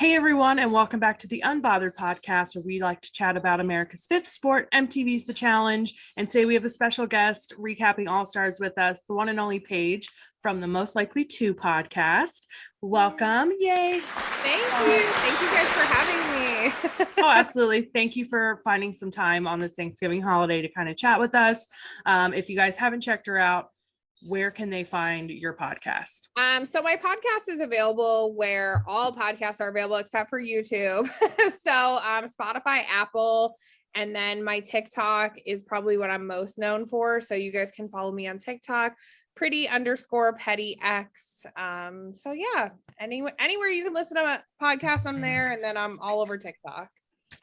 Hey everyone, and welcome back to the Unbothered podcast, where we like to chat about America's fifth sport, MTV's The Challenge. And today we have a special guest recapping All-Stars with us, the one and only Paige from the Most Likely To podcast. Welcome. Yay. Thank you. Thank you guys for having me. Oh, absolutely. Thank you for finding some time on this Thanksgiving holiday to kind of chat with us. If you guys haven't checked her out, where can they find your podcast? So my podcast is available where all podcasts are available except for YouTube. So Spotify, Apple, and then my TikTok is probably what I'm most known for. So you guys can follow me on TikTok, pretty_pettyx. So yeah, anywhere you can listen to a podcast, I'm there, and then I'm all over TikTok.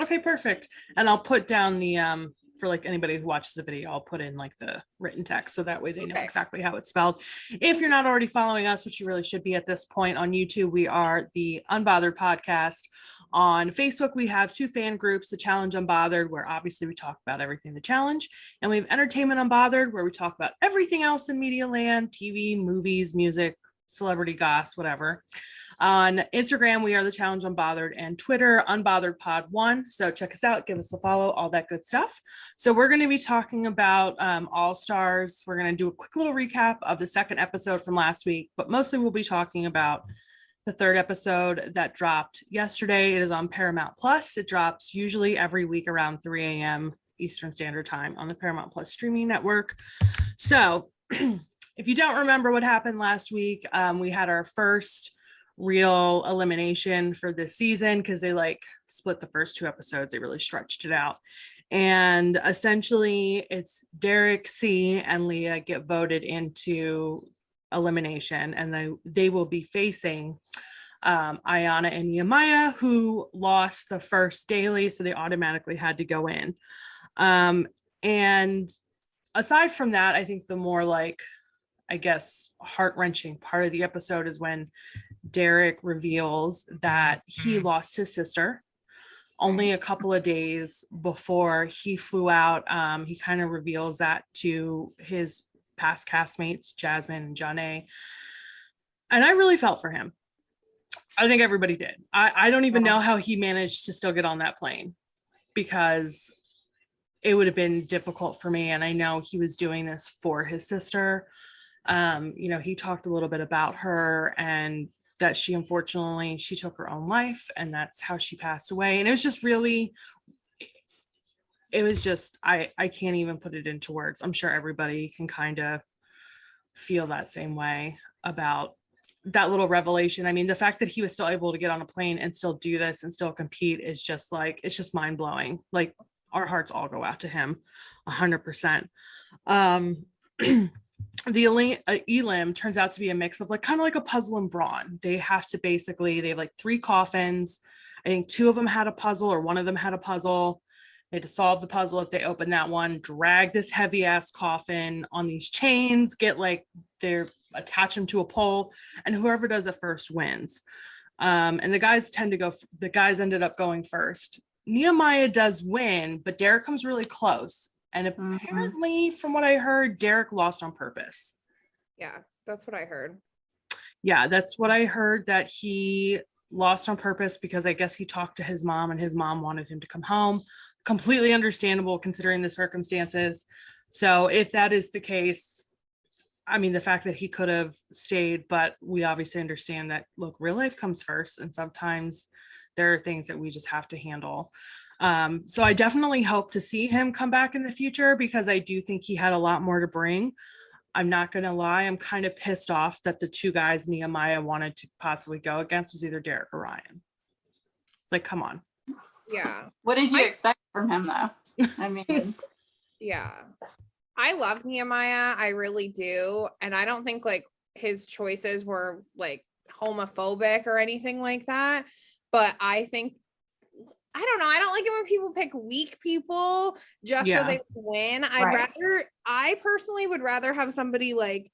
Okay, perfect. And I'll put down the for like anybody who watches the video, I'll put in like the written text so that way they know exactly how it's spelled. If you're not already following us, which you really should be at this point on YouTube, we are the Unbothered podcast. On Facebook, we have two fan groups, The Challenge Unbothered, where obviously we talk about everything The Challenge, and we have Entertainment Unbothered, where we talk about everything else in media land, TV, movies, music, celebrity goss, whatever. On Instagram, we are The Challenge Unbothered, and Twitter, UnbotheredPod1. So check us out, give us a follow, all that good stuff. So we're going to be talking about All-Stars. We're going to do a quick little recap of the second episode from last week, but mostly we'll be talking about the third episode that dropped yesterday. It is on Paramount Plus. It drops usually every week around 3 a.m. Eastern Standard Time on the Paramount Plus streaming network. So if you don't remember what happened last week, we had our first real elimination for this season because they like split the first two episodes. They really stretched it out. And essentially it's Derek, C, and Leah get voted into elimination, and they will be facing Ayanna and Nehemiah, who lost the first daily, so they automatically had to go in. And aside from that, I think the more like, I guess, heart-wrenching part of the episode is when Derek reveals that he lost his sister only a couple of days before he flew out. He kind of reveals that to his past castmates, Jasmine and Janae. And I really felt for him. I think everybody did. I don't even know how he managed to still get on that plane, because it would have been difficult for me. And I know he was doing this for his sister. He talked a little bit about her and that she took her own life, and that's how she passed away. And it was just really, I can't even put it into words. I'm sure everybody can kind of feel that same way about that little revelation. I mean, the fact that he was still able to get on a plane and still do this and still compete is just like, it's just mind blowing. Like, our hearts all go out to him 100%. The Elim turns out to be a mix of like kind of like a puzzle and brawn. They have like three coffins. I think two of them had a puzzle, or one of them had a puzzle. They had to solve the puzzle. If they open that one, drag this heavy ass coffin on these chains, attach them to a pole, and whoever does it first wins. And the guys ended up going first. Nehemiah does win, but Derek comes really close. And apparently, from what I heard, Derek lost on purpose. Yeah, that's what I heard. Yeah, that's what I heard, that he lost on purpose because I guess he talked to his mom and his mom wanted him to come home. Completely understandable considering the circumstances. So if that is the case, I mean, the fact that he could have stayed, but we obviously understand that, look, real life comes first. And sometimes there are things that we just have to handle. So I definitely hope to see him come back in the future, because I do think he had a lot more to bring. I'm not going to lie. I'm kind of pissed off that the two guys Nehemiah wanted to possibly go against was either Derek or Ryan. Like, come on. Yeah. What did you expect from him, though? I mean, yeah. I love Nehemiah. I really do. And I don't think like his choices were like homophobic or anything like that. But I think, I don't know, I don't like it when people pick weak people just so they win. I personally would rather have somebody like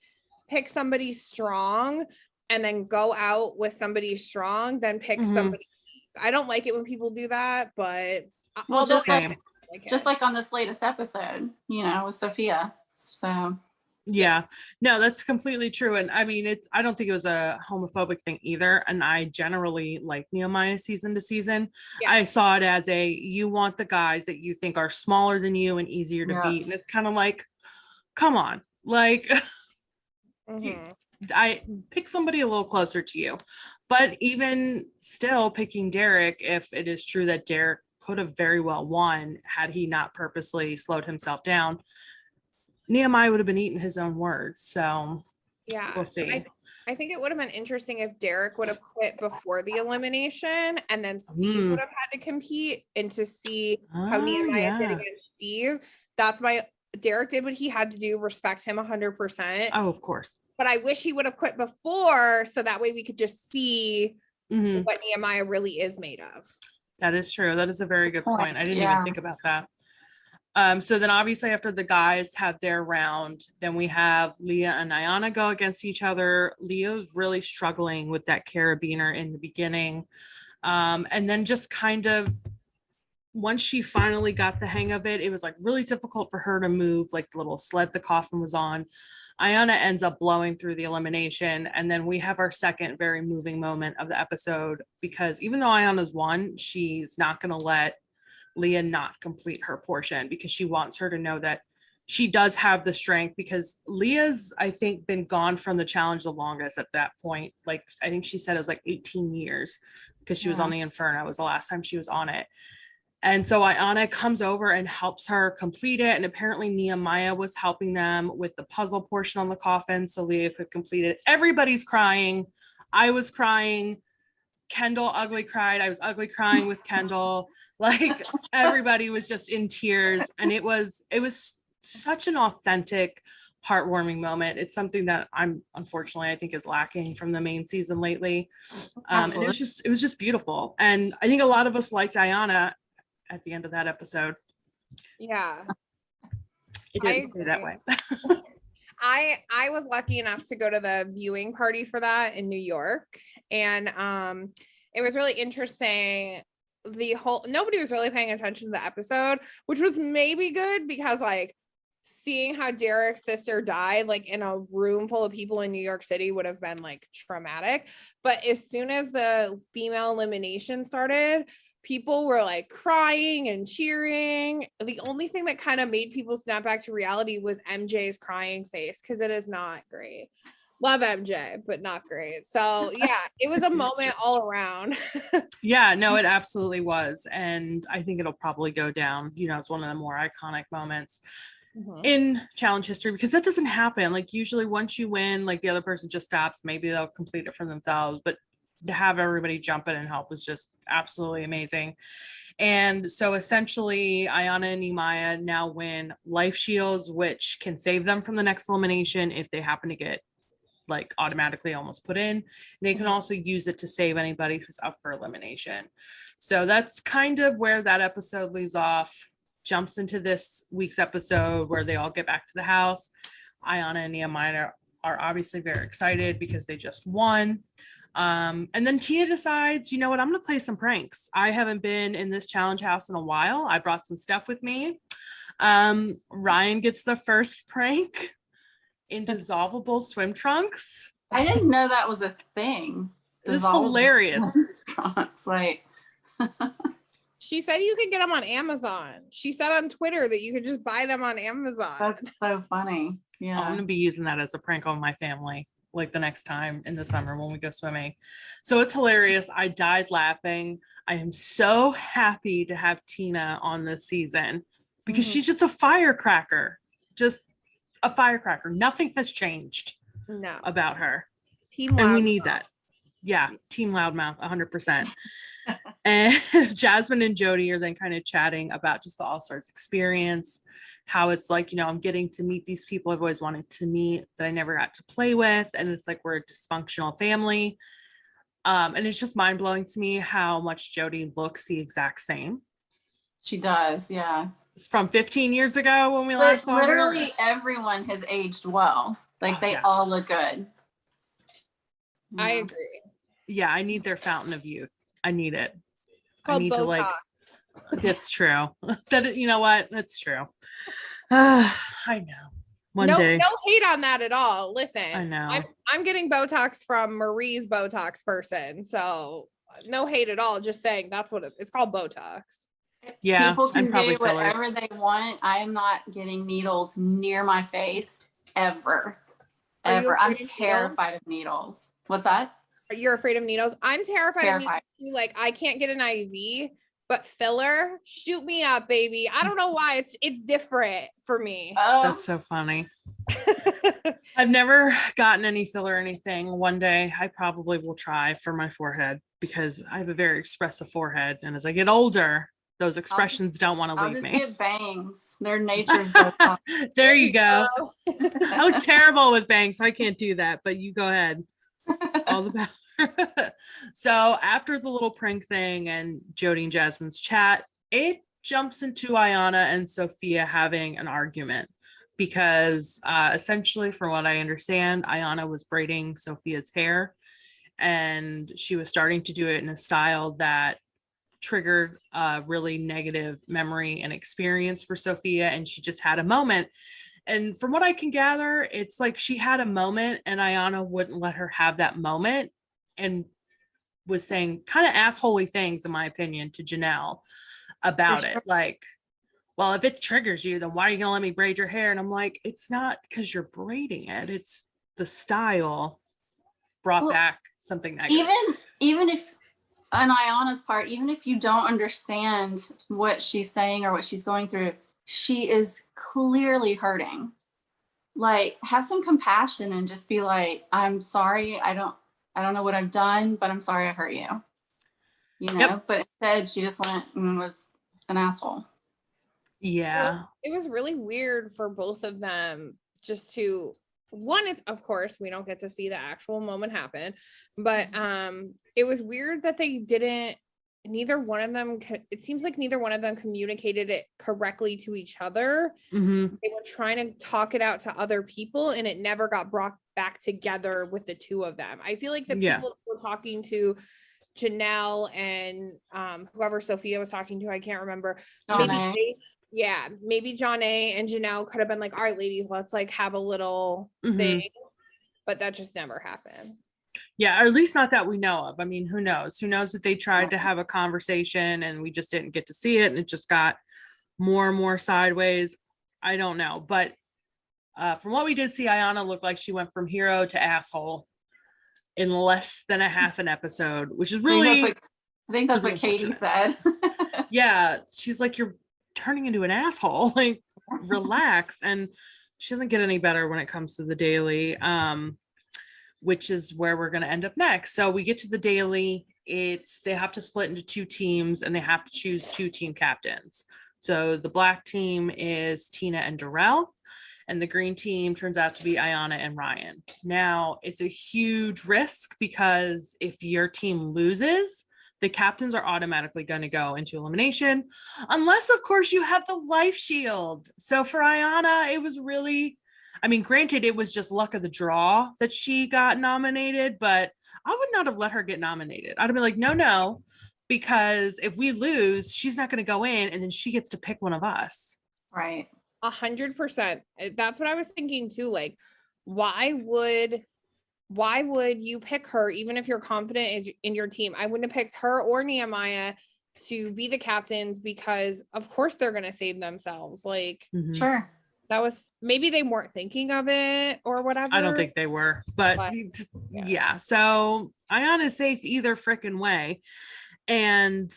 pick somebody strong and then go out with somebody strong than pick somebody weak. I don't like it when people do that, but just like on this latest episode, with Sophia. So Yeah, no, that's completely true. And I mean, I don't think it was a homophobic thing either. And I generally like Nehemiah season to season. Yeah. I saw it as you want the guys that you think are smaller than you and easier to beat. And it's kind of like, come on, like, I pick somebody a little closer to you. But even still picking Derek, if it is true that Derek could have very well won had he not purposely slowed himself down, Nehemiah would have been eating his own words. So yeah, we'll see. I think it would have been interesting if Derek would have quit before the elimination and then Steve would have had to compete, and to see how Nehemiah did against Steve. That's Derek did what he had to do, respect him 100%. Oh, of course. But I wish he would have quit before, so that way we could just see what Nehemiah really is made of. That is true. That is a very good point. I didn't even think about that. So then obviously after the guys have their round, then we have Leah and Ayanna go against each other. Leah's really struggling with that carabiner in the beginning. And then just kind of once she finally got the hang of it, it was like really difficult for her to move like the little sled the coffin was on. Ayanna ends up blowing through the elimination. And then we have our second very moving moment of the episode, because even though Ayanna's won, she's not going to let Leah not complete her portion, because she wants her to know that she does have the strength, because Leah's, I think, been gone from the challenge the longest at that point. Like, I think she said it was like 18 years because she was on the Inferno. It was the last time she was on it. And so Ayanna comes over and helps her complete it. And apparently Nehemiah was helping them with the puzzle portion on the coffin so Leah could complete it. Everybody's crying. I was crying. Kendall ugly cried. I was ugly crying with Kendall. Like, everybody was just in tears. And it was such an authentic, heartwarming moment. It's something that unfortunately I think is lacking from the main season lately. And it was just beautiful. And I think a lot of us liked Ayanna at the end of that episode. Yeah. It didn't stay that way. I was lucky enough to go to the viewing party for that in New York. And it was really interesting. Nobody was really paying attention to the episode, which was maybe good, because like seeing how Derek's sister died like in a room full of people in New York City would have been like traumatic. But as soon as the female elimination started, people were like crying and cheering. The only thing that kind of made people snap back to reality was MJ's crying face, because it is not great. Love MJ, but not great. So yeah, it was a moment all around. Yeah, no, it absolutely was. And I think it'll probably go down, as one of the more iconic moments in challenge history, because that doesn't happen. Like, usually once you win, like the other person just stops, maybe they'll complete it for themselves, but to have everybody jump in and help was just absolutely amazing. And so essentially Ayanna and Nehemiah now win life shields, which can save them from the next elimination if they happen to get like automatically almost put in. They can also use it to save anybody who's up for elimination. So that's kind of where that episode leaves off. Jumps into this week's episode where they all get back to the house. Ayanna and Nehemiah are obviously very excited because they just won. And then Tina decides, you know what, I'm going to play some pranks. I haven't been in this challenge house in a while. I brought some stuff with me. Ryan gets the first prank in dissolvable swim trunks. I didn't know that was a thing. This is hilarious. Like, she said you could get them on Amazon. She said on Twitter that you could just buy them on Amazon. That's so funny. Yeah, I'm going to be using that as a prank on my family, like the next time in the summer when we go swimming. So it's hilarious. I died laughing. I am so happy to have Tina on this season because she's just a firecracker. Just a firecracker. Nothing has changed about her. And we need that. Yeah, team loudmouth, 100%. And Jasmine and Jody are then kind of chatting about just the All-Stars experience, how it's like, I'm getting to meet these people I've always wanted to meet that I never got to play with. And it's like we're a dysfunctional family. And it's just mind-blowing to me how much Jody looks the exact same. She does, yeah. It's from 15 years ago when we last saw her. Literally everyone has aged well. Like they all look good. I agree. Yeah, I need their fountain of youth. I need it. I need to like. That's true. You know what? That's true. I know. One no, day. no hate on that at all. Listen, I know. I'm getting Botox from Marie's Botox person, so no hate at all. Just saying that's what it's called, Botox. Yeah, People can and probably do whatever fillers. they want. I am not getting needles near my face ever. Are you Ever. I'm afraid of terrified of needles. What's that? Are you afraid of needles? I'm terrified of Terrified. needles too. Like I can't get an IV, but filler, shoot me up, baby. I don't know why it's different for me. Oh, That's so funny. I've never gotten any filler or anything. One day I probably will try for my forehead because I have a very expressive forehead. And as I get older, those expressions don't want to I'll leave just me. get bangs. They're nature's Botox. There you go. I look terrible with bangs, so I can't do that, but you go ahead. All the better. So after the little prank thing and Jody and Jasmine's chat, it jumps into Ayanna and Sophia having an argument because essentially, from what I understand, Ayanna was braiding Sophia's hair and she was starting to do it in a style that triggered a really negative memory and experience for Sophia, and she just had a moment. And from what I can gather, it's like she had a moment and Ayanna wouldn't let her have that moment and was saying kind of assholey things, in my opinion, to Janelle about For sure. it. Like, well, if it triggers you, then why are you going to let me braid your hair? And I'm like, it's not because you're braiding it. It's the style brought back something negative. Even if on Ayanna's part, even if you don't understand what she's saying or what she's going through, she is clearly hurting. Like, have some compassion and just be like, I'm sorry. I don't know what I've done, but I'm sorry I hurt you. You know, Yep. But instead she just went and was an asshole. Yeah. So it was really weird for both of them just to one, it's of course we don't get to see the actual moment happen, but it was weird that they didn't neither one of them it seems like neither one of them communicated it correctly to each other. Mm-hmm. They were trying to talk it out to other people and it never got brought back together with the two of them. I feel like the people that were talking to Janelle and whoever Sophia was talking to, I can't remember. Maybe John A and Janelle could have been like, all right, ladies, let's like have a little thing, but that just never happened. Yeah, or at least not that we know of. I mean, who knows? Who knows if they tried to have a conversation and we just didn't get to see it and it just got more and more sideways. I don't know. But from what we did see, Ayanna looked like she went from hero to asshole in less than a half an episode, which is really... I think that's what Katie said. Yeah, she's like, you're turning into an asshole. Like, relax. And she doesn't get any better when it comes to the daily. Which is where we're going to end up next. So we get to the daily. They have to split into two teams and they have to choose two team captains. So the black team is Tina and Darrell, and the green team turns out to be Ayanna and Ryan. Now it's a huge risk because if your team loses, the captains are automatically going to go into elimination, unless of course you have the life shield. So for Ayanna, it was really, I mean, granted, it was just luck of the draw that she got nominated, but I would not have let her get nominated. I'd have been like, no, because if we lose, she's not going to go in and then she gets to pick one of us. Right. 100%. That's what I was thinking too. Like, why would you pick her even if you're confident in your team? I wouldn't have picked her or Nehemiah to be the captains because of course they're going to save themselves. Like, Sure. That was maybe they weren't thinking of it or whatever. I don't think they were, but yeah. So Ayanna's safe either freaking way. And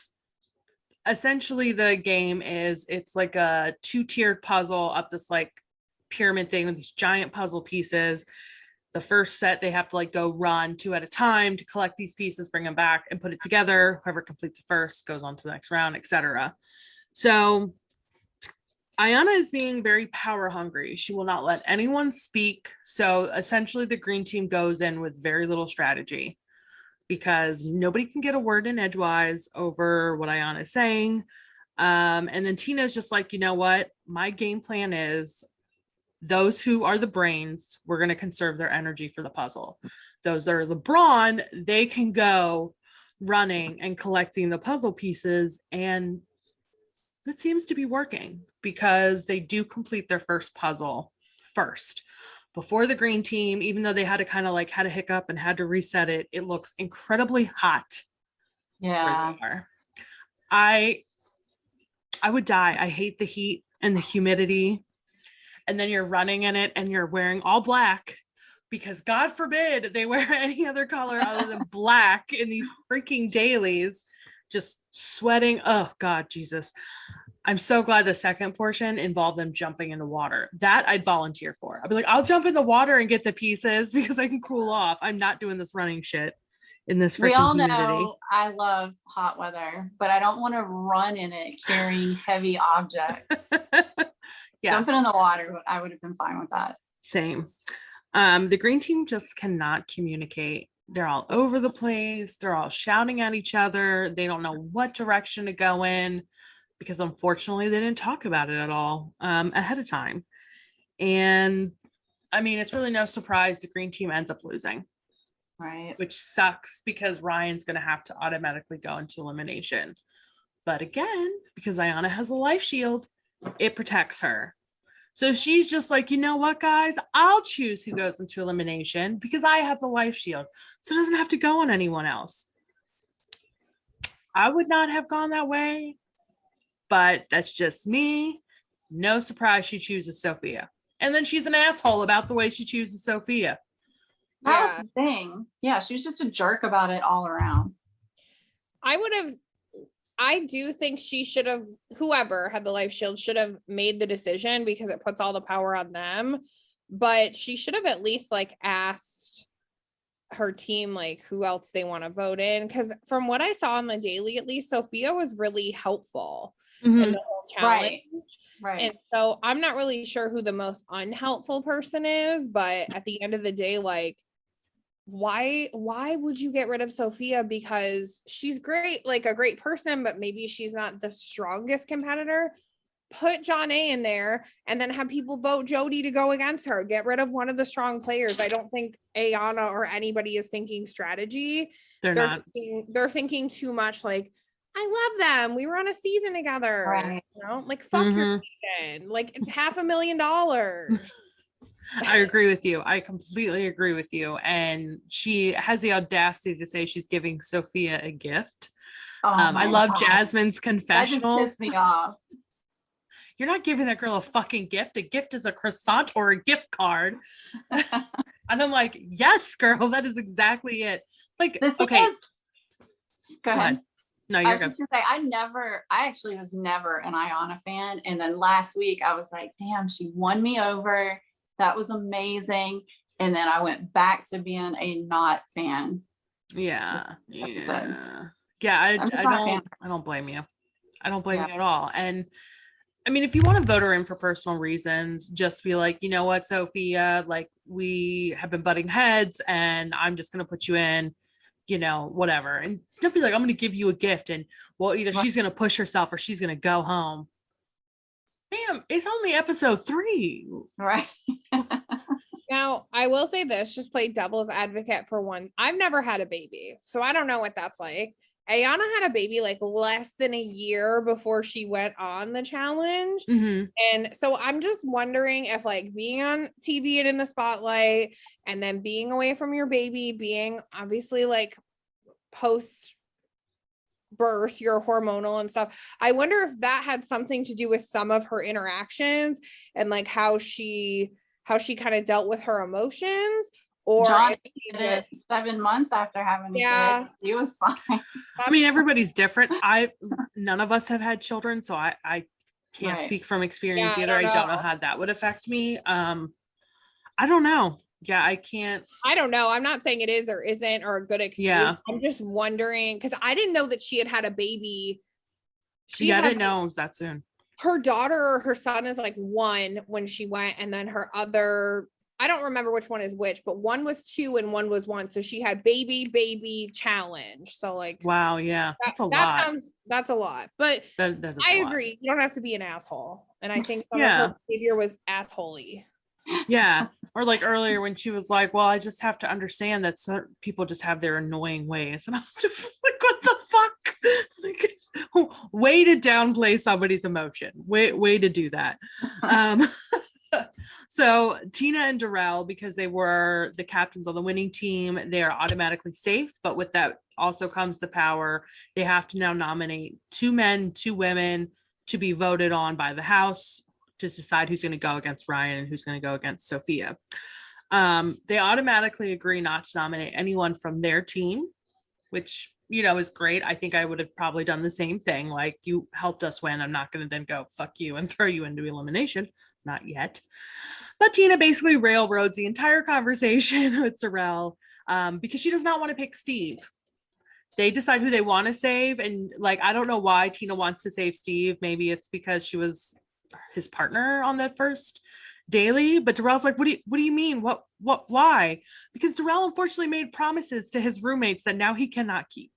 essentially the game is, it's like a 2-tiered puzzle up this like pyramid thing with these giant puzzle pieces. The first set, they have to like go run 2 at a time to collect these pieces, bring them back and put it together. Whoever completes it first goes on to the next round, etc. So Ayanna is being very power hungry. She will not let anyone speak. So essentially the green team goes in with very little strategy because nobody can get a word in edgewise over what Ayanna is saying. And then Tina's just like, you know what? My game plan is those who are the brains, we're going to conserve their energy for the puzzle. Those that are LeBron, they can go running and collecting the puzzle pieces. And it seems to be working because they do complete their first puzzle first before the green team, even though they had to kind of like had a hiccup and had to reset it. It looks incredibly hot. Yeah. I would die. I hate the heat and the humidity. And then you're running in it and you're wearing all black because God forbid they wear any other color other than black in these freaking dailies, just sweating. Oh God, Jesus. I'm so glad the second portion involved them jumping in the water. That I'd volunteer for. I'd be like, I'll jump in the water and get the pieces because I can cool off. I'm not doing this running shit in this freaking We all humidity. know I love hot weather, but I don't want to run in it carrying heavy objects. Yeah. Jumping in the water, I would have been fine with that. Same. The green team just cannot communicate. They're all over the place. They're all shouting at each other. They don't know what direction to go in because unfortunately they didn't talk about it at all ahead of time. And I mean, it's really no surprise the green team ends up losing. Right. Which sucks because Ryan's going to have to automatically go into elimination. But again, because Ayanna has a life shield, it protects her. So she's just like, you know what, guys, I'll choose who goes into elimination because I have the life shield. So it doesn't have to go on anyone else. I would not have gone that way, but that's just me. No surprise she chooses Sophia. And then she's an asshole about the way she chooses Sophia. That was the thing. Yeah, she was just a jerk about it all around. I do think she should have, whoever had the life shield should have made the decision because it puts all the power on them. But she should have at least like asked her team like who else they want to vote in. Because from what I saw on the daily, at least Sophia was really helpful in the whole challenge. Right. And so I'm not really sure who the most unhelpful person is, but at the end of the day, like, why would you get rid of Sophia? Because she's great, like a great person, but maybe she's not the strongest competitor. Put John A in there and then have people vote Jody to go against her. Get rid of one of the strong players. I don't think Ayanna or anybody is thinking strategy. They're not. They're thinking too much like, I love them. We were on a season together. Right. You know, like fuck your season. Like it's $500,000. I agree with you. I completely agree with you. And she has the audacity to say she's giving Sophia a gift. I love God. Jasmine's confessional. That just pissed me off. You're not giving that girl a fucking gift. A gift is a croissant or a gift card. And I'm like, yes, girl, that is exactly it. Like, okay. Go ahead. No, I was just gonna say, I actually was never an Ayanna fan. And then last week I was like, damn, she won me over. That was amazing. And then I went back to being a not fan. Yeah. I don't blame you. I don't blame you at all. And I mean, if you want to vote her in for personal reasons, just be like, you know what, Sophia, like we have been butting heads and I'm just going to put you in, you know, whatever. And don't be like, I'm going to give you a gift. And well, either she's going to push herself or she's going to go home. Damn, it's only episode 3. Right. Now, I will say this, just play devil's advocate for one. I've never had a baby, so I don't know what that's like. Ayanna had a baby like less than a year before she went on the challenge. And so I'm just wondering if like being on TV and in the spotlight and then being away from your baby, being obviously like post birth, you're hormonal and stuff. I wonder if that had something to do with some of her interactions and like how she kind of dealt with her emotions. Or John did it 7 months after having a kid. He was fine. I mean, everybody's different. None of us have had children, so I can't speak from experience either. I don't know how that would affect me. I don't know. Yeah, I can't. I don't know. I'm not saying it is or isn't or a good excuse. Yeah. I'm just wondering because I didn't know that she had a baby. I didn't know it was that soon. Her daughter or her son is like 1 when she went, and then her other, I don't remember which one is which, but one was 2 and one was 1. So she had baby challenge. So like, wow, yeah, that's a lot. That's a lot. But I agree. You don't have to be an asshole. And I think some of her behavior was assholey. Yeah. Or like earlier when she was like, well, I just have to understand that certain people just have their annoying ways. And I'm just like, what the fuck? Like, way to downplay somebody's emotion. Way to do that. So Tina and Darrell, because they were the captains on the winning team, they are automatically safe. But with that also comes the power. They have to now nominate 2 men, 2 women to be voted on by the House to decide who's going to go against Ryan and who's going to go against Sophia. They automatically agree not to nominate anyone from their team, which, you know, is great. I think I would have probably done the same thing. Like, you helped us win. I'm not going to then go fuck you and throw you into elimination. Not yet. But Tina basically railroads the entire conversation with Darrell because she does not want to pick Steve. They decide who they want to save. And like, I don't know why Tina wants to save Steve. Maybe it's because she was his partner on that first daily. But Darrell's like, what do you mean? Why? Because Darrell unfortunately made promises to his roommates that now he cannot keep.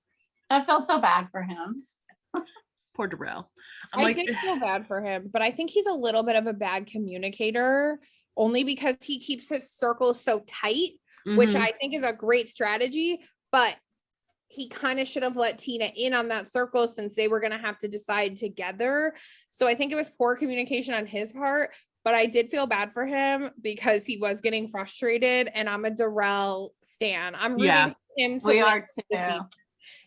I felt so bad for him. Poor Darrell. I did feel bad for him, but I think he's a little bit of a bad communicator only because he keeps his circle so tight, which I think is a great strategy, but he kind of should have let Tina in on that circle since they were going to have to decide together. So I think it was poor communication on his part, but I did feel bad for him because he was getting frustrated, and I'm a Darrell stan. I'm rooting for him to we win are too.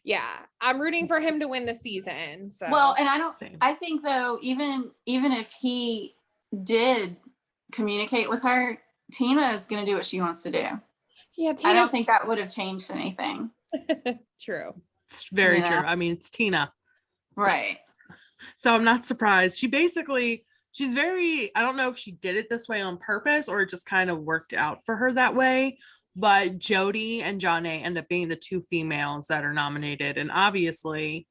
Yeah, I'm rooting for him to win the season. So well, and I think though, even if he did communicate with her, Tina is going to do what she wants to do. Yeah, I don't think that would have changed anything. True. It's very true. I mean, it's Tina. Right. So I'm not surprised. She's very, I don't know if she did it this way on purpose or it just kind of worked out for her that way. But Jody and Jonna end up being the 2 females that are nominated. And obviously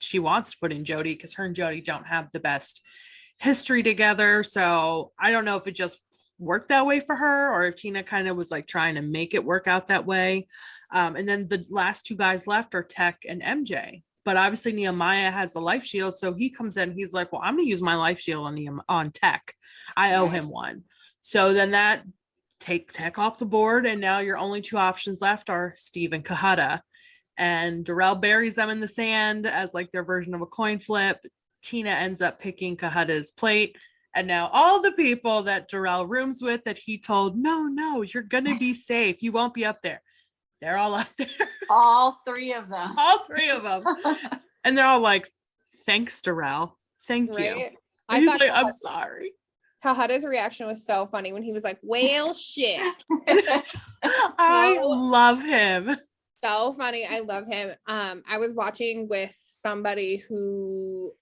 she wants to put in Jody because her and Jody don't have the best history together. So I don't know if it just worked that way for her or if Tina kind of was like trying to make it work out that way. And then the last 2 guys left are Tech and MJ. But obviously Nehemiah has the life shield. So he comes in, he's like, well, I'm going to use my life shield on Tech. I owe him one. So then that take Tech off the board. And now your only 2 options left are Steve and Kahada. And Darrell buries them in the sand as like their version of a coin flip. Tina ends up picking Kahada's plate. And now all the people that Darrell rooms with that he told, no, you're going to be safe. You won't be up there. They're all up there. All 3 of them. All 3 of them. And they're all like, thanks, Darrell. Thank you. And he's like, I'm sorry. Kahada's reaction was so funny when he was like, well, shit. I love him. So funny. I love him. I was watching with somebody who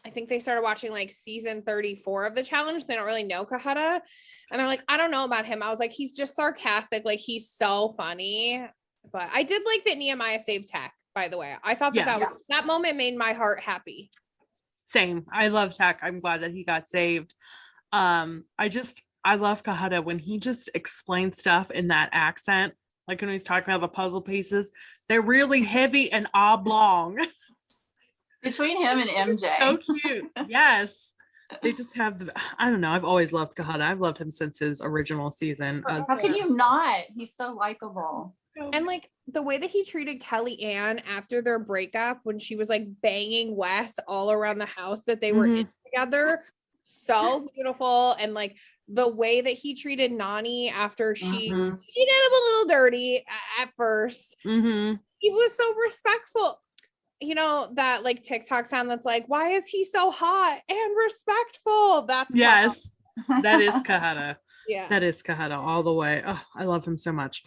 I think they started watching like season 34 of the challenge. They don't really know Kahada. And they're like, I don't know about him. I was like, he's just sarcastic. Like, he's so funny. But I did like that Nehemiah saved Tech, by the way. I thought that moment made my heart happy. Same. I love Tech. I'm glad that he got saved. I love Kahada when he just explains stuff in that accent. Like when he's talking about the puzzle pieces, they're really heavy and oblong. Between him and MJ. So cute. Yes. They just have I don't know. I've always loved Kahada. I've loved him since his original season. How could you not? He's so likable. And like the way that he treated Kellyanne after their breakup when she was like banging Wes all around the house that they were in together. So beautiful. And like the way that he treated Nani after she did him a little dirty at first. He was so respectful. You know, that like TikTok sound that's like, why is he so hot and respectful? That's yes, that is Kahada. Yeah, that is Kahada all the way. Oh, I love him so much.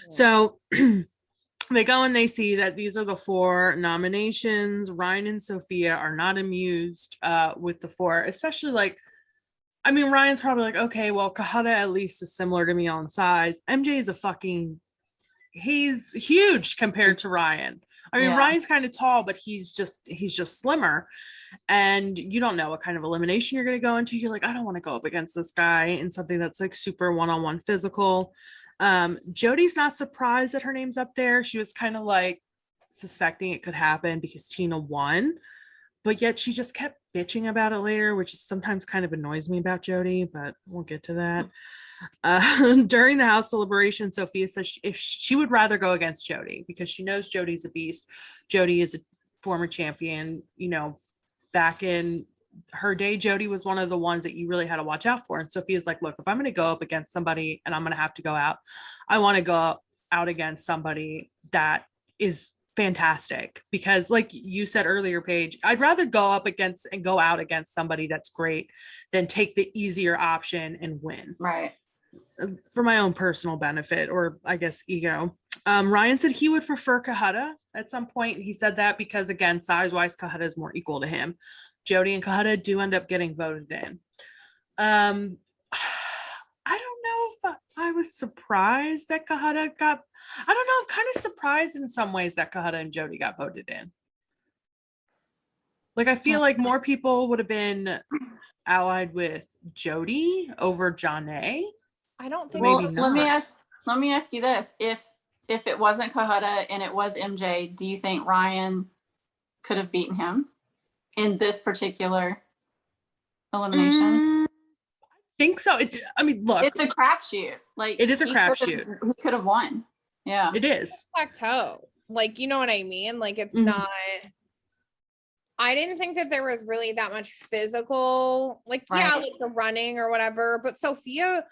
So they go and they see that these are the 4 nominations. Ryan and Sophia are not amused with the 4, especially like, I mean, Ryan's probably like, okay, well, Kahada at least is similar to me on size. MJ is he's huge compared to Ryan. I mean, Ryan's kind of tall, but he's just slimmer. And you don't know what kind of elimination you're going to go into. You're like, I don't want to go up against this guy in something that's like super one-on-one physical. Jody's not surprised that her name's up there. She was kind of like suspecting it could happen because Tina won, but yet she just kept bitching about it later, which sometimes kind of annoys me about Jody, but we'll get to that. During the house deliberation, Sophia says if she would rather go against Jody because she knows Jody's a beast. Jody is a former champion, you know, back in her day, Jody was one of the ones that you really had to watch out for. And Sophia's like, look, if I'm going to go up against somebody and I'm going to have to go out, I want to go out against somebody that is fantastic, because like you said earlier, Paige, I'd rather go up against and go out against somebody that's great than take the easier option and win. Right. For my own personal benefit, or I guess ego. Ryan said he would prefer Kahada at some point. He said that because, again, size-wise, Kahada is more equal to him. Jody and Kahada do end up getting voted in. I don't know if I was surprised that Kahada got, I don't know, I'm kind of surprised in some ways that Kahada and Jody got voted in. Like, I feel like more people would have been allied with Jody over Janae. I don't think. Well, Maybe not. let me ask you this: if it wasn't Kahada and it was MJ, do you think Ryan could have beaten him in this particular elimination? I think so. I mean, look, It's a crapshoot. Like, it is a he could've- crapshoot. He could have won. Yeah. It is. Plateau. Like, you know what I mean? Like, it's Mhm. not. I didn't think that there was really that much physical, like, yeah, Right. like the running or whatever, but Sophia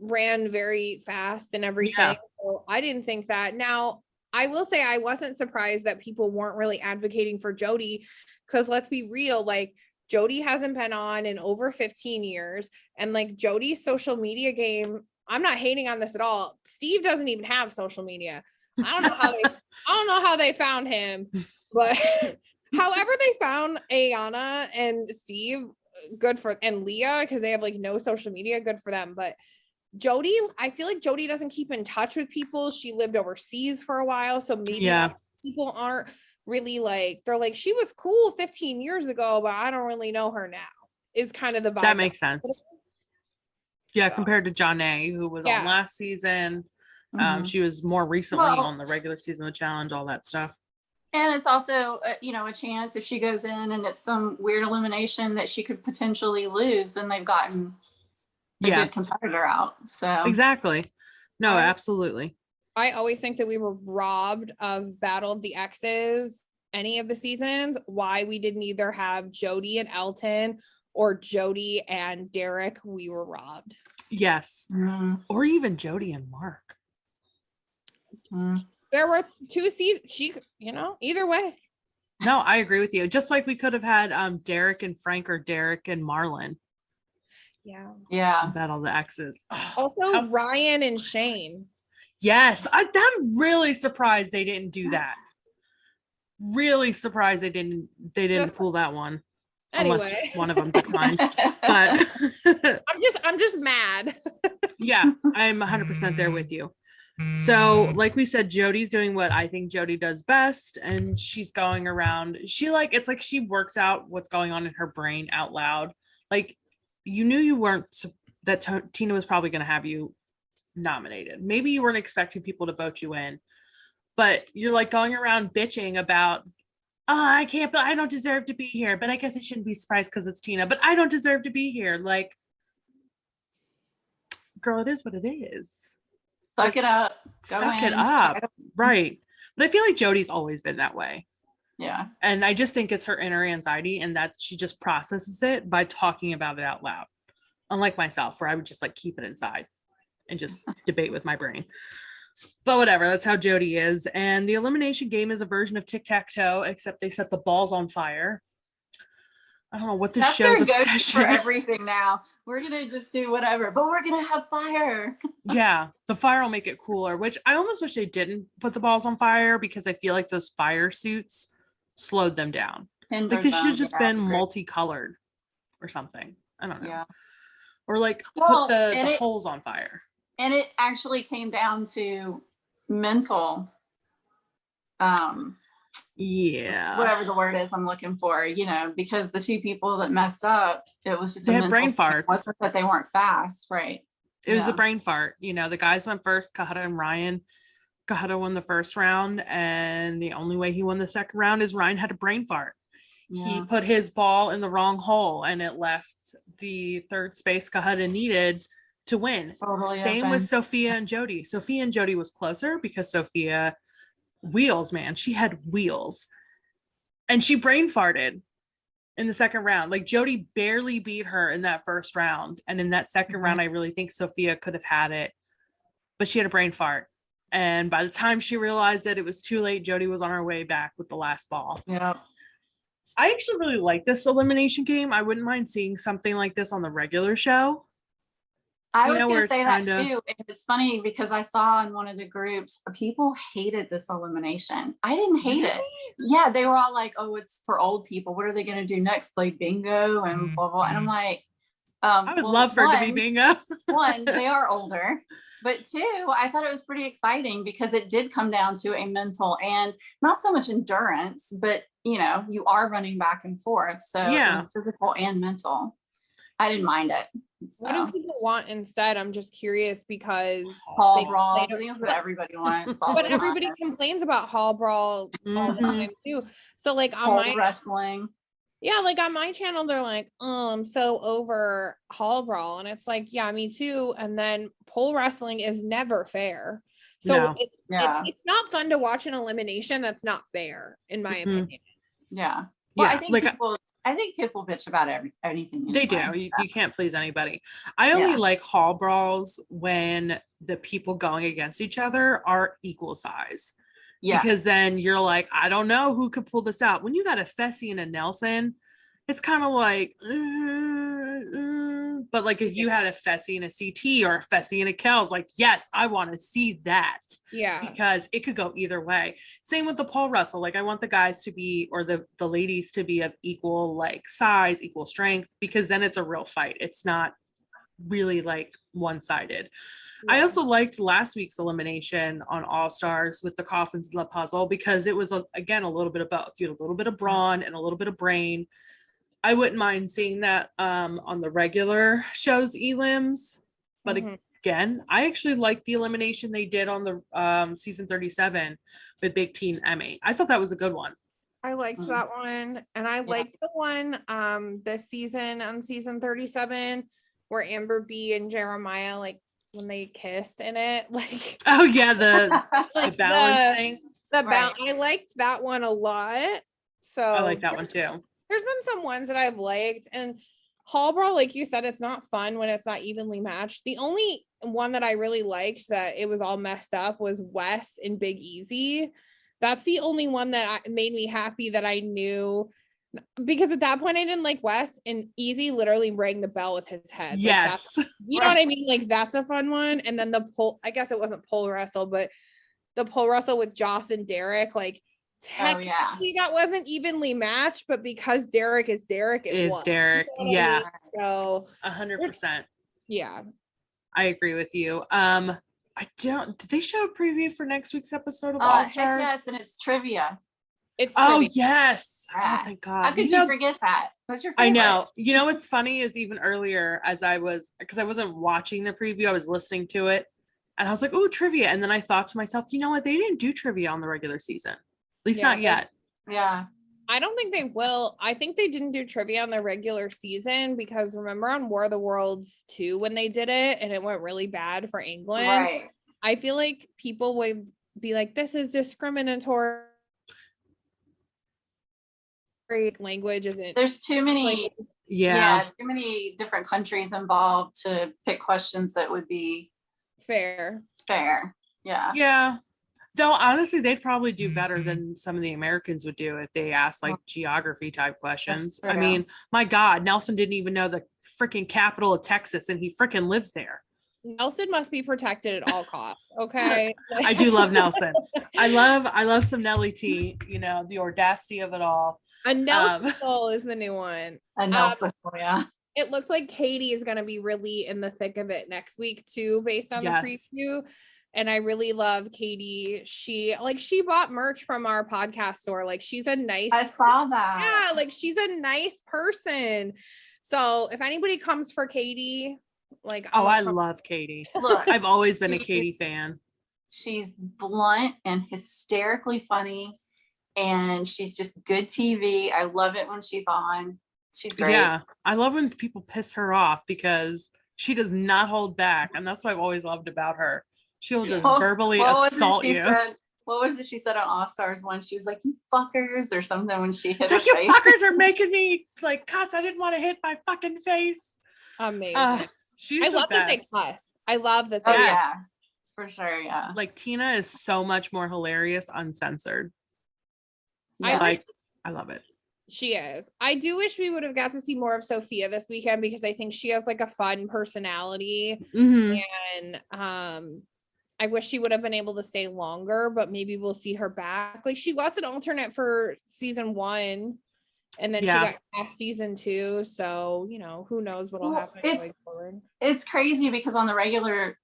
ran very fast and everything. Yeah. So I didn't think that. Now, I will say I wasn't surprised that people weren't really advocating for Jody, because let's be real, like, Jody hasn't been on in over 15 years. And like Jody's social media game, I'm not hating on this at all. Steve doesn't even have social media. I don't know how they found him, but however they found Ayanna and Steve, good for, and Leah, because they have like no social media, good for them. But Jody, I feel like Jody doesn't keep in touch with people. She lived overseas for a while, so maybe Yeah. people aren't really like, they're like, she was cool 15 years ago, but I don't really know her now, is kind of the vibe. That makes sense. Yeah, So. compared to Janae, who was Yeah. on last season. Mhm. She was more recently Well- on the regular season of the challenge, all that stuff. And it's also, a chance if she goes in and it's some weird elimination that she could potentially lose, then they've gotten a Yeah, good competitor out. So exactly. No, I- absolutely. I always think that we were robbed of Battle of the Exes any of the seasons. Why we didn't either have Jody and Elton or Jody and Derek, we were robbed. Yes. Mm, Or even Jody and Mark. mm. There were 2 seasons, either way. No, I agree with you. Just like we could have had Derek and Frank, or Derek and Marlon Yeah. Yeah. battle the exes. Also, How- Ryan and Shane. Yes, I'm really surprised they didn't do that. Really surprised they didn't Just- pull that one. Unless Anyway, just one of them declined. But I'm just mad. yeah, I'm 100% there with you. So, like we said, Jody's doing what I think Jody does best, and she's going around. It's like she works out what's going on in her brain out loud. Like, you knew you weren't, that Tina was probably going to have you nominated. Maybe you weren't expecting people to vote you in, but you're like going around bitching about, I don't deserve to be here, but I guess I shouldn't be surprised because it's Tina, but I don't deserve to be here. Like, girl, it is what it is. Suck it up. Go Suck it in. up. Right. But I feel like Jody's always been that way. Yeah. And I just think it's her inner anxiety, and that she just processes it by talking about it out loud. Unlike myself, where I would just like keep it inside and just debate with my brain. But whatever, that's how Jody is. And the elimination game is a version of tic-tac-toe, except they set the balls on fire. I don't know what this That's show's their go-to obsession. for everything now. We're gonna just do whatever, but we're gonna have fire. Yeah, the fire will make it cooler, which I almost wish they didn't put the balls on fire, because I feel like those fire suits slowed them down. Like they should have just been multicolored or something. I don't know. Yeah. Or like Well, put the and it- holes on fire. And it actually came down to mental, Yeah. whatever the word is I'm looking for, because the 2 people that messed up, it was just They a had mental brain thing. It farts. wasn't that they weren't fast, right? It was Yeah. a brain fart. The guys went first, Kahada and Ryan. Kahada won the first round, and the only way he won the second round is Ryan had a brain fart. He Yeah. put his ball in the wrong hole, and it left the third space Kahada needed to win. Totally Same open. with Sophia and Jody. Sophia and Jody was closer because Sophia, wheels, man, she had wheels, and she brain farted. in the second round. Like Jody barely beat her in that first round. And in that second round, I really think Sophia could have had it, but she had a brain fart. And by the time she realized that it was too late, Jody was on her way back with the last ball. Yeah. I actually really like this elimination game. I wouldn't mind seeing something like this on the regular show. I You was know, going where to it's say that kinda- too. And it's funny because I saw in one of the groups, people hated this elimination. I didn't hate it. Yeah, they were all like, oh, it's for old people. What are they going to do next? Play bingo and blah, blah. And I'm like, I would love for it to be bingo. one, they are older. But two, I thought it was pretty exciting because it did come down to a mental and not so much endurance, but you know, you are running back and forth. So Yeah. it was physical and mental. I didn't mind it. So. What do people want instead? I'm just curious because Hall they brawls. I don't- think that's what everybody wants. all but the everybody time. complains about hall brawl all the Mhm. time too. So like on Pole my wrestling. yeah, like on my channel, they're like, oh, I'm so over hall brawl. And it's like, yeah, me too. And then pole wrestling is never fair. So No. Yeah. it's not fun to watch an elimination that's not fair, in my Mhm. opinion. Yeah. Well, Yeah, I think people bitch about anything. they do. anyway. You can't please anybody. I only Yeah. like hall brawls when the people going against each other are equal size. Yeah. Because then you're like, I don't know who could pull this out. When you got a Fessy and a Nelson, it's kind of like, but like if you had a Fessy and a CT or a Fessy and a Kells, like, yes, I want to see that. Yeah. Because it could go either way. Same with the pole wrestle. Like I want the guys to be, or the ladies to be of equal like size, equal strength, because then it's a real fight. It's not really like one-sided. I also liked last week's elimination on All Stars with the coffins and the puzzle because it was again a little bit of both. You had a little bit of brawn and a little bit of brain. I wouldn't mind seeing that on the regular shows elims, but Mhm. again, I actually liked the elimination they did on the season 37 with Big T and Emmy. I thought that was a good one. I liked Mhm. that one. And I liked the one this season on season 37 where Amber B and Jeremiah, like when they kissed in it, like Oh yeah, the like balance thing. Right. I liked that one a lot. So I like that one too. there's been some ones that I've liked, and Hall Brawl, like you said, it's not fun when it's not evenly matched. The only one that I really liked that it was all messed up was Wes and Big Easy. That's the only one that made me happy that I knew, because at that point I didn't like Wes, and Easy literally rang the bell with his head. Like, Yes. you know what I mean? Like that's a fun one. And then the pole, I guess it wasn't pole wrestle, but the pole wrestle with Joss and Derek, like technically that wasn't evenly matched, but because Derek is Derek, it was. Derek. You know what I Yeah. mean? So 100%. yeah. I agree with you. Did they show a preview for next week's episode of All Heck Stars? yes, and it's trivia. It's Oh trivia. yes. Oh Yeah. thank God. How could you forget that? What's your favorite? I know. You know what's funny is even earlier as I was, because I wasn't watching the preview, I was listening to it and I was like, oh, trivia. And then I thought to myself, you know what? They didn't do trivia on the regular season. At least Yeah, not yet. Yeah. I don't think they will. I think they didn't do trivia on the regular season because remember on War of the Worlds 2 when they did it and it went really bad for England. Right. I feel like people would be like, this is discriminatory. Language isn't. There's too many. Yeah. Too many different countries involved to pick questions that would be fair. Yeah. Yeah. Though honestly, they'd probably do better than some of the Americans would do if they asked like geography type questions. I true. mean, my God, Nelson didn't even know the freaking capital of Texas and he freaking lives there. Nelson must be protected at all costs. Okay. I do love Nelson. I love some Nelly T, you know, the audacity of it all. A Nelson is the new one. And Nelson, yeah. It looks like Katie is going to be really in the thick of it next week too, based on the preview. And I really love Katie. She bought merch from our podcast store. Like she's a nice. I saw that. Yeah, like she's a nice person. So if anybody comes for Katie, like I love Katie. Look, I've always been a Katie fan. She's blunt and hysterically funny, and she's just good TV. I love it when she's on. She's great. Yeah, I love when people piss her off because she does not hold back, and that's what I've always loved about her. She'll just verbally assault you. what was it she said on All Stars one? She was like, "You fuckers," or something when she hit It's her like, you face. fuckers are making me like cuss. I didn't want to hit my fucking face. Amazing. She's I the love that they best. cuss. I love that they Oh Yes. yeah, for sure. Yeah. Like Tina is so much more hilarious, uncensored. Yeah. I wish I love it. she is. I do wish we would have got to see more of Sophia this weekend because I think she has like a fun personality. Mhm. And I wish she would have been able to stay longer, but maybe we'll see her back. Like she was an alternate for season 1 and then Yeah. she got cast season 2. So, you know, who knows what'll Well, happen going forward. It's crazy because on the regular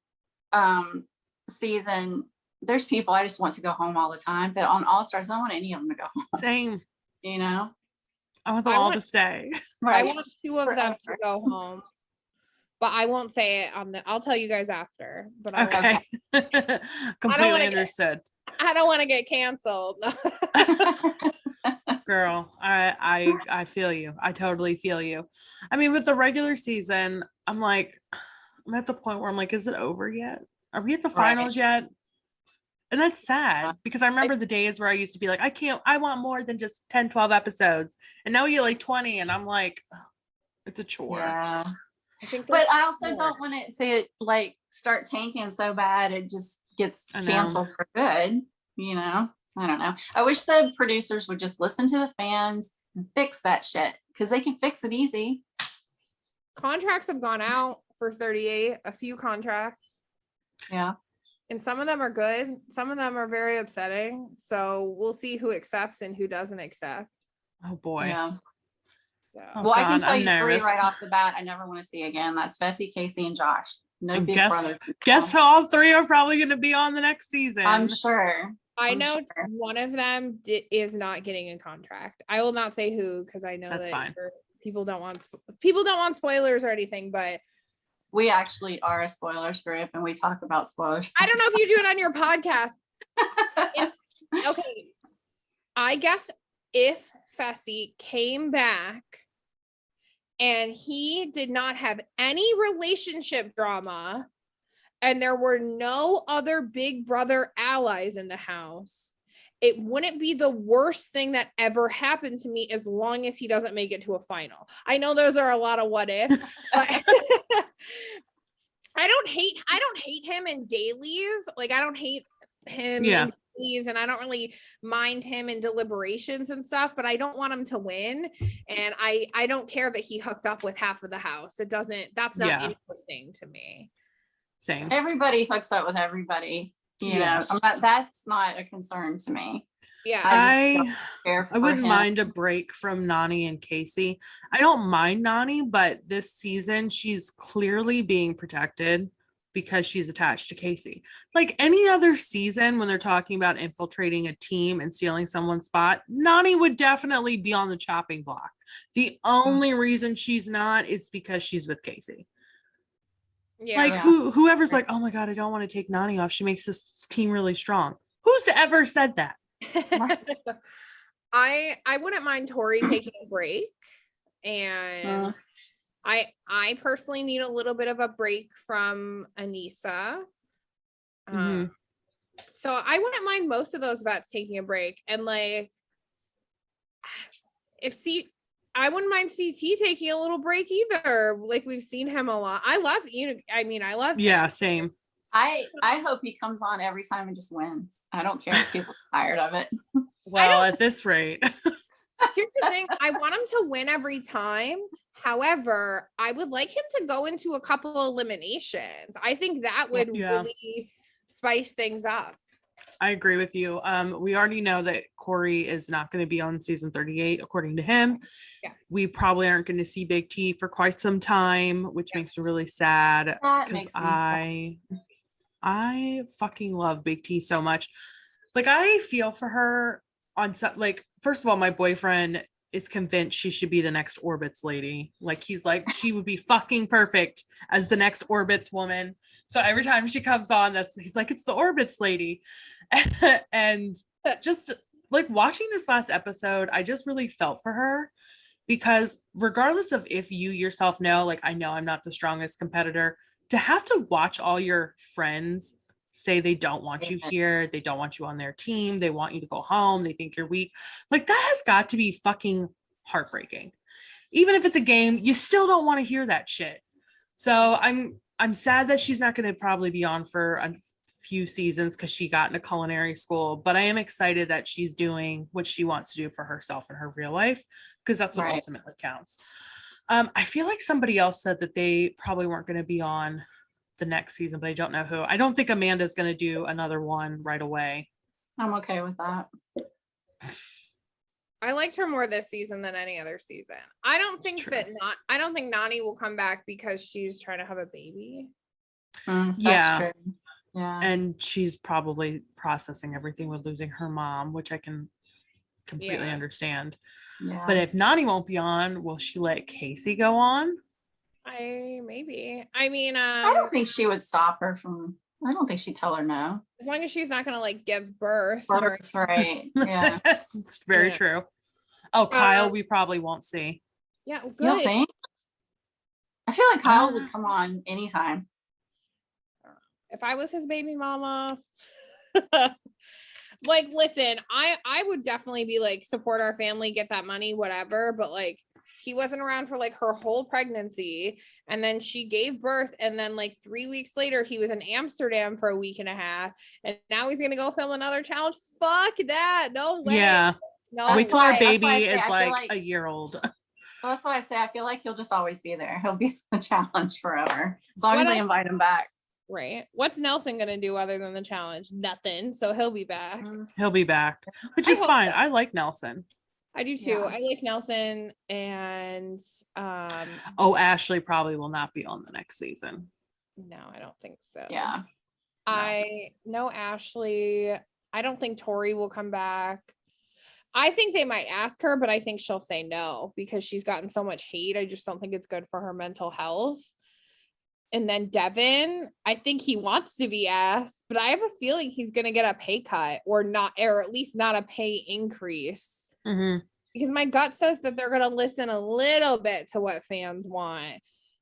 season, there's people I just want to go home all the time, but on All Stars, I don't want any of them to go home. Same. You know, I want them all to stay. I want 2 of them to Forever. go home. But I won't say it on the I'll tell you guys after. But I Okay. Completely wanna understood. I don't want to get canceled. Girl, I feel you. I totally feel you. I mean, with the regular season, I'm like, I'm at the point where I'm like, is it over yet? Are we at the finals yet? And that's sad because I remember the days where I used to be like, I want more than just 10, 12 episodes. And now we get like 20 and I'm like, it's a chore. Yeah. think But I also don't want it to like start tanking so bad it just gets I know. canceled for good. You know, I don't know. I wish the producers would just listen to the fans and fix that shit because they can fix it easy. Contracts have gone out for 38, a few contracts. Yeah. And some of them are good. Some of them are very upsetting. So we'll see who accepts and who doesn't accept. Oh boy. Yeah. So Well, I can God, tell I'm you nervous. 3 right off the bat. I never want to see again. That's Bessie, Casey, and Josh. No And big guess brothers. all 3 are probably going to be on the next season. I'm sure. I I'm know sure. one of them is not getting a contract. I will not say who because I know That's that fine. people don't want spoilers or anything. But We actually are a spoilers group and we talk about spoilers. I don't know if you do it on your podcast. Okay, I guess if Fessy came back and he did not have any relationship drama and there were no other big brother allies in the house, it wouldn't be the worst thing that ever happened to me as long as he doesn't make it to a final. I know those are a lot of what if, but I don't hate him in dailies. Like I don't hate him in dailies, and I don't really mind him in deliberations and stuff, but I don't want him to win. And I don't care that he hooked up with half of the house. That's not interesting to me. Same. Everybody hooks up with everybody. You know, that's not a concern to me. Yeah. I care for wouldn't him. mind a break from Nani and Casey. I don't mind Nani, but this season she's clearly being protected because she's attached to Casey. Like any other season when they're talking about infiltrating a team and stealing someone's spot, Nani would definitely be on the chopping block. The only reason she's not is because she's with Casey. Yeah. Like whoever's like, oh my God, I don't want to take Nani off. She makes this team really strong. Who's ever said that? I wouldn't mind Tori taking a break, and I personally need a little bit of a break from Anissa. So I wouldn't mind most of those vets taking a break, and like I wouldn't mind CT taking a little break either. Like we've seen him a lot. I love him. Yeah, same. I hope he comes on every time and just wins. I don't care if people are tired of it. Well, at this rate. Here's the thing. I want him to win every time. However, I would like him to go into a couple eliminations. I think that would really spice things up. I agree with you. We already know that Corey is not going to be on season 38, according to him. Yeah. We probably aren't going to see Big T for quite some time, which makes me really sad because I fucking love Big T so much. Like I feel for her on some, like, first of all, my boyfriend is convinced she should be the next Orbits lady. Like he's like, she would be fucking perfect as the next Orbits woman. So every time she comes on, he's like, it's the Orbits lady. And just like watching this last episode, I just really felt for her because regardless of if you yourself know, like, I know I'm not the strongest competitor, to have to watch all your friends say they don't want you here. They don't want you on their team. They want you to go home. They think you're weak. Like, that has got to be fucking heartbreaking. Even if it's a game, you still don't want to hear that shit. So I'm sad that she's not going to probably be on for a few seasons because she got into culinary school, but I am excited that she's doing what she wants to do for herself in her real life, because that's what ultimately counts. I feel like somebody else said that they probably weren't going to be on the next season, but I don't know who. I don't think Amanda's going to do another one right away. I'm okay with that. I liked her more this season than any other season. I don't think Nani will come back because she's trying to have a baby. Yeah. True. Yeah. And she's probably processing everything with losing her mom, which I can completely understand. Yeah. But if Nani won't be on, will she let Casey go on? Maybe. I mean, I don't think she would stop her from. I don't think she'd tell her no. As long as she's not gonna like give birth. Right. Yeah. It's very true. Oh, Kyle, we probably won't see. Yeah, good. You don't think? I feel like Kyle would come on anytime. If I was his baby mama, like, listen, I would definitely be like, support our family, get that money, whatever. But like, he wasn't around for like her whole pregnancy, and then she gave birth, and then like 3 weeks later, he was in Amsterdam for a week and a half, and now he's gonna go film another challenge. Fuck that! No way. Yeah. No. Wait till our That's baby why I say, is I feel like a year old. Well, that's why I say I feel like he'll just always be there. He'll be the challenge forever, as long as they invite him back. Right. What's Nelson gonna do other than the challenge? Nothing. So he'll be back. He'll be back, which is fine. I like Nelson. I do too. Yeah. I like Nelson, and Oh, Ashley probably will not be on the next season. no, I don't think so. Yeah. I know Ashley. I don't think Tori will come back. I think they might ask her, but I think she'll say no because she's gotten so much hate. I just don't think it's good for her mental health. And then Devin, I think he wants to be asked, but I have a feeling he's going to get a pay cut or at least not a pay increase. Mm-hmm. Because my gut says that they're going to listen a little bit to what fans want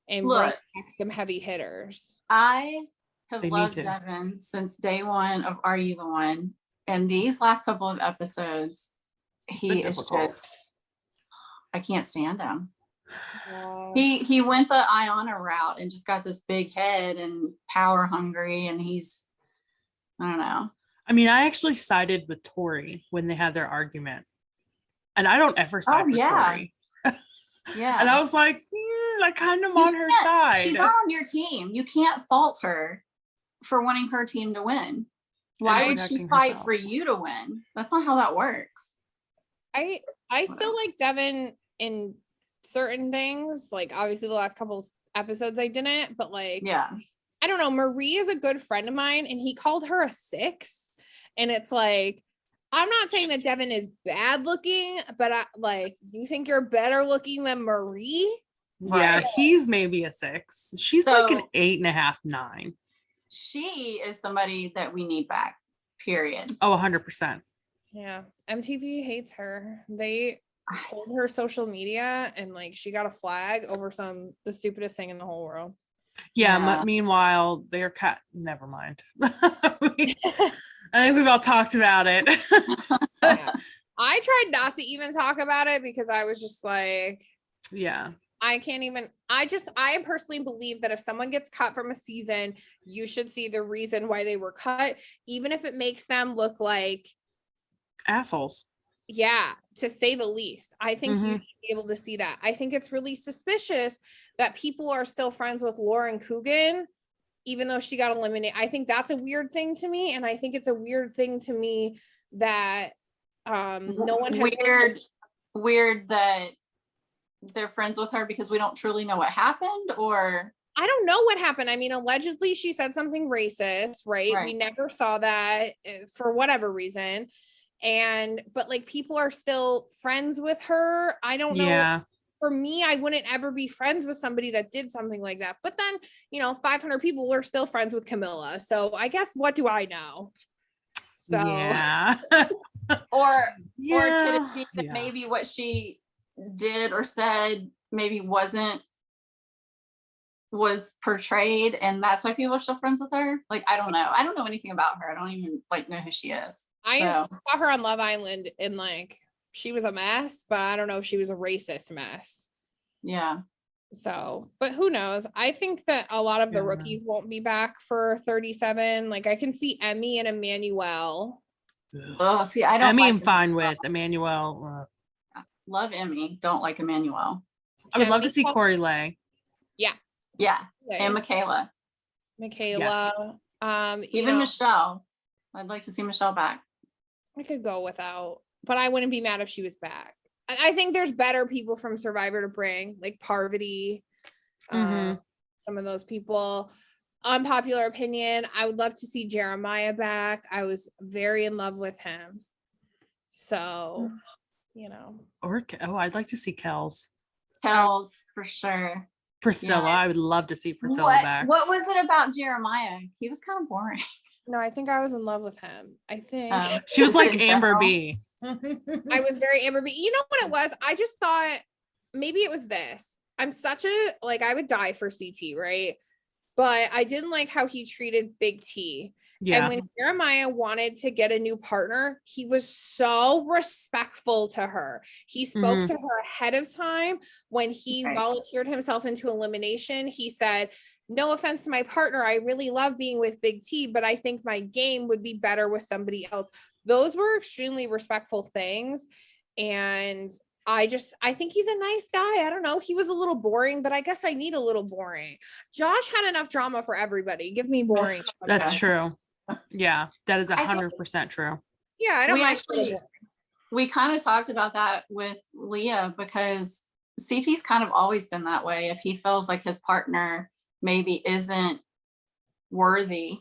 and bring back some heavy hitters. I have loved Devin since day one of Are You the One? And these last couple of episodes, he is just, I can't stand him. Yeah. He went the Ayanna route and just got this big head and power hungry, and he's, I don't know. I mean, I actually sided with Tori when they had their argument, and I don't ever side with Tori. Yeah. And I was like, I kind of on her side. She's not on your team. You can't fault her for wanting her team to win. Why would she fight for you to win? That's not how that works. I still like Devin in certain things. Like, obviously the last couple episodes I didn't, but like, yeah, I don't know. Marie is a good friend of mine, and he called her a 6. And it's like, I'm not saying that Devin is bad looking, but do you think you're better looking than Marie? Yeah, he's maybe a 6. She's like an 8.5, 9. She is somebody that we need back, period. Oh, 100%. Yeah. MTV hates her. They pulled her social media, and like, she got a flag over the stupidest thing in the whole world. Yeah. Meanwhile, their cat, never mind. I think we've all talked about it. Yeah. I tried not to even talk about it because I was just like, yeah, I can't even, I personally believe that if someone gets cut from a season, you should see the reason why they were cut, even if it makes them look like assholes. Yeah, to say the least. I think you should be able to see that. I think it's really suspicious that people are still friends with Lauren Coogan, even though she got eliminated. I think that's a weird thing to me. And I think it's a weird thing to me that no one has weird that they're friends with her because we don't truly know what happened, or I don't know what happened. I mean, allegedly she said something racist, right? We never saw that for whatever reason. But like, people are still friends with her. I don't know. Yeah. For me, I wouldn't ever be friends with somebody that did something like that. But then, 500 people were still friends with Camilla. So I guess, what do I know? So yeah. or could it be that maybe what she did or said maybe wasn't was portrayed, and that's why people are still friends with her. Like, I don't know anything about her. I don't even like know who she is. I So saw her on Love Island and like she was a mess, but I don't know if she was a racist mess. yeah. So, but who knows? I think that a lot of the Yeah. rookies won't be back for 37. Like I can see Emmy and Emmanuel. Oh, see, I don't Emmy, like I'm fine with. Emmanuel. love Emmy. Don't like Emmanuel. I would love to see Jenny- Corey Lay. Yeah. Okay. And Michaela. Michaela. You Even know, Michelle. I'd like to see Michelle back. I could go without, but I wouldn't be mad if she was back. I think there's better people from Survivor to bring, like Parvati, Mhm. some of those people. Unpopular opinion, I would love to see Jeremiah back. I was very in love with him. So, you know. Or I'd like to see Kels. Kells for sure. Priscilla. Yeah. I would love to see Priscilla back. What was it about Jeremiah? He was kind of boring. No, I think I was in love with him. I think She was like In Amber general. B. I was very Amber B. You know what it was? I just thought maybe it was this. I'm such a like I would die for CT, right? But I didn't like how he treated Big T. Yeah. And when Jeremiah wanted to get a new partner, he was so respectful to her. He spoke Mhm. to her ahead of time. When he Right. volunteered himself into elimination, he said, no offense to my partner, I really love being with Big T, but I think my game would be better with somebody else. Those were extremely respectful things. And I think he's a nice guy. I don't know. He was a little boring, but I guess I need a little boring. Josh had enough drama for everybody. Give me boring. That's Okay. true. Yeah, that is I think- 100% true. Yeah, I don't We like actually, we kind of talked about that with Leah because CT's kind of always been that way. If he feels like his partner maybe isn't worthy,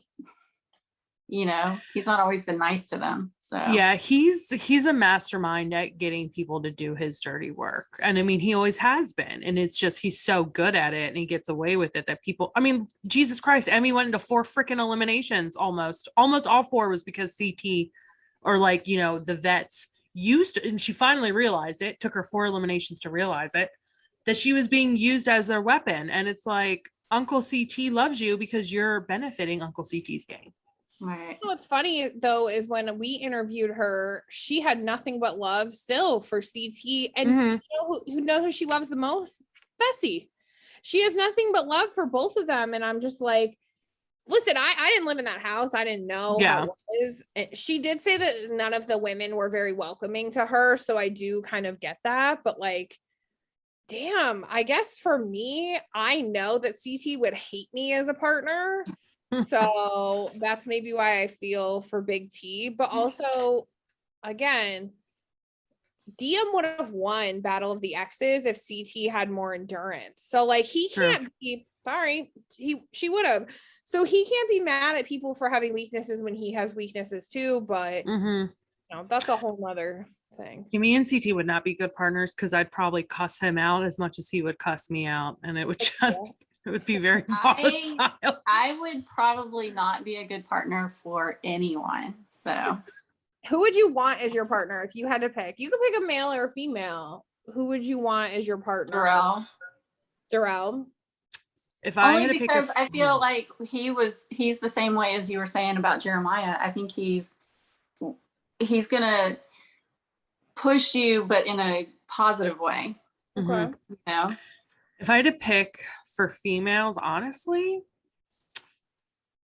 you know, he's not always been nice to them. So Yeah, he's a mastermind at getting people to do his dirty work. And I mean, he always has been. And it's just he's so good at it and he gets away with it that people, I mean, Jesus Christ, Emmy went into 4 freaking eliminations almost. Almost all 4 was because CT or like, you know, the vets used and she finally realized it. Took her 4 eliminations to realize it, that she was being used as their weapon. And it's like Uncle CT loves you because you're benefiting Uncle CT's game. right. What's funny though is when we interviewed her, she had nothing but love still for CT. And Mhm. you know who she loves the most? Bessie. She has nothing but love for both of them. And I'm just like, listen, I didn't live in that house. I didn't know how it was. She did say that none of the women were very welcoming to her. So I do kind of get that. But like, damn, I guess for me, I know that CT would hate me as a partner. So that's maybe why I feel for Big T. But also, again, DM would have won Battle of the Exes if CT had more endurance. So like he True. can't be sorry, she would have. So he can't be mad at people for having weaknesses when he has weaknesses too. But Mhm. you know, that's a whole nother thing. Me and CT would not be good partners because I'd probably cuss him out as much as he would cuss me out. And it would just, it would be very volatile. I would probably not be a good partner for anyone. So Who would you want as your partner if you had to pick? You could pick a male or a female. Who would you want as your partner? Darrell. If I only had to pick because a, I feel like he's the same way as you were saying about Jeremiah. I think he's gonna push you, but in a positive way. Mhm. Okay. You know? If I had to pick for females, honestly,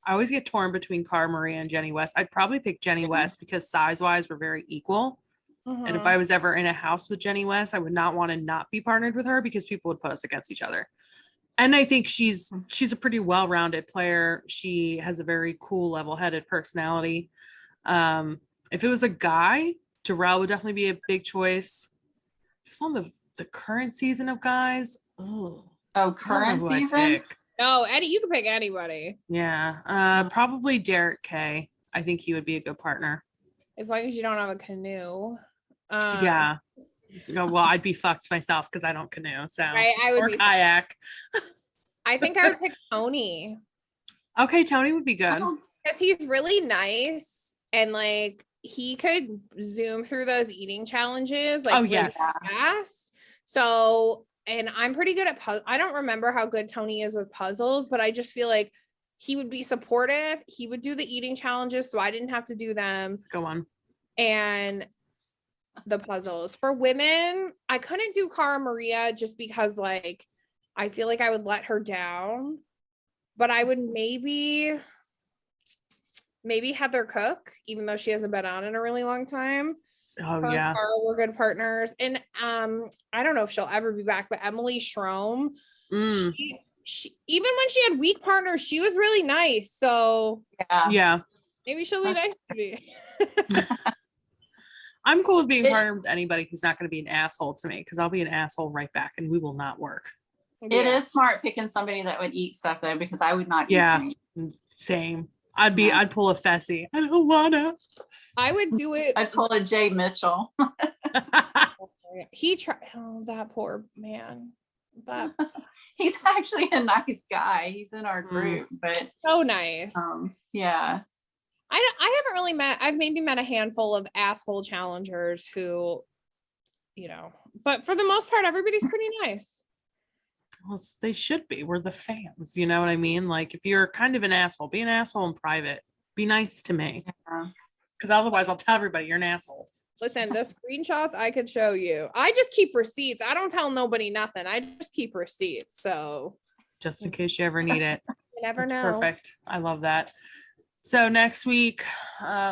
I always get torn between Cara Maria and Jenny West. I'd probably pick Jenny West because size-wise we're very equal. And if Mhm. I was ever in a house with Jenny West, I would not want to not be partnered with her because people would put us against each other. And I think she's a pretty well-rounded player. She has a very cool, level-headed personality. If it was a guy, Darrell would definitely be a big choice. Just on the current season of guys. Oh, Current season? No, Eddie, you can pick anybody Yeah. Probably Derek K. I think he would be a good partner. as long as you don't have a canoe. Yeah. No, well, I'd be fucked myself because I don't canoe. So I would or be. kayak. I think I would pick Tony Okay, Tony would be good. because he's really nice and like he could zoom through those eating challenges like Oh, really yes. fast. So and I'm pretty good at puzzles. I don't remember how good Tony is with puzzles, but I just feel like he would be supportive. He would do the eating challenges, so I didn't have to do them. Let's go on. And the puzzles for women, I couldn't do Cara Maria just because like I feel like I would let her down, but I would maybe Heather Cook, even though she hasn't been on in a really long time. Oh Her and yeah. Cara were good partners. And I don't know if she'll ever be back, but Emily Schromm, she even when she had weak partners, she was really nice. So Yeah. maybe she'll be nice to me. I'm cool with being part of anybody who's not going to be an asshole to me, because I'll be an asshole right back and we will not work. It is smart picking somebody that would eat stuff though, because I would not eat meat. Same. I'd pull a Fessy. I don't wanna. I would do it. I'd pull a Jay Mitchell. He tried. Oh, that poor man. But He's actually a nice guy. He's in our group, but so nice. Yeah. I haven't really met. I've maybe met a handful of asshole challengers who, but for the most part, everybody's pretty nice. Well, they should be. We're the fans. You know what I mean? Like, if you're kind of an asshole, be an asshole in private. Be nice to me. Because otherwise, I'll tell everybody you're an asshole. Listen, the screenshots I could show you. I just keep receipts. I don't tell nobody nothing. I just keep receipts. So just in case you ever need it. You never know. Perfect. I love that. So next week,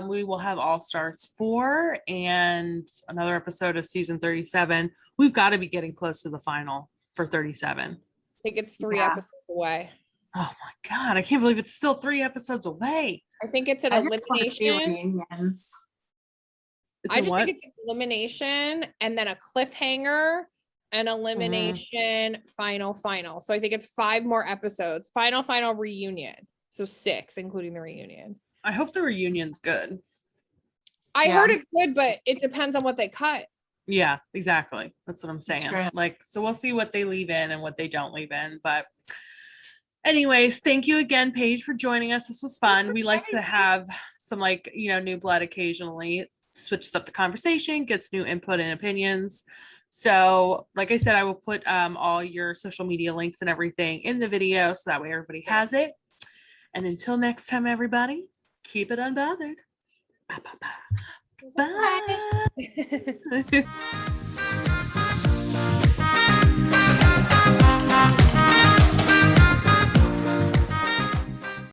we will have AllStars 4 and another episode of season 37. We've got to be getting close to the final for 37. I think it's 3 episodes away. Oh my God. I can't believe it's still 3 episodes away. I think it's an elimination. I just think it's elimination and then a cliffhanger and elimination final. So I think it's 5 more episodes. Final reunion. So 6, including the reunion. I hope the reunion's good. I heard it's good, but it depends on what they cut. Yeah, exactly. That's what I'm saying. Like, so we'll see what they leave in and what they don't leave in. But anyways, thank you again, Paige, for joining us. This was fun. We like to have some new blood occasionally. Switches up the conversation, gets new input and opinions. So like I said, I will put all your social media links and everything in the video so that way everybody has it. And until next time, everybody, keep it unbothered. Bye.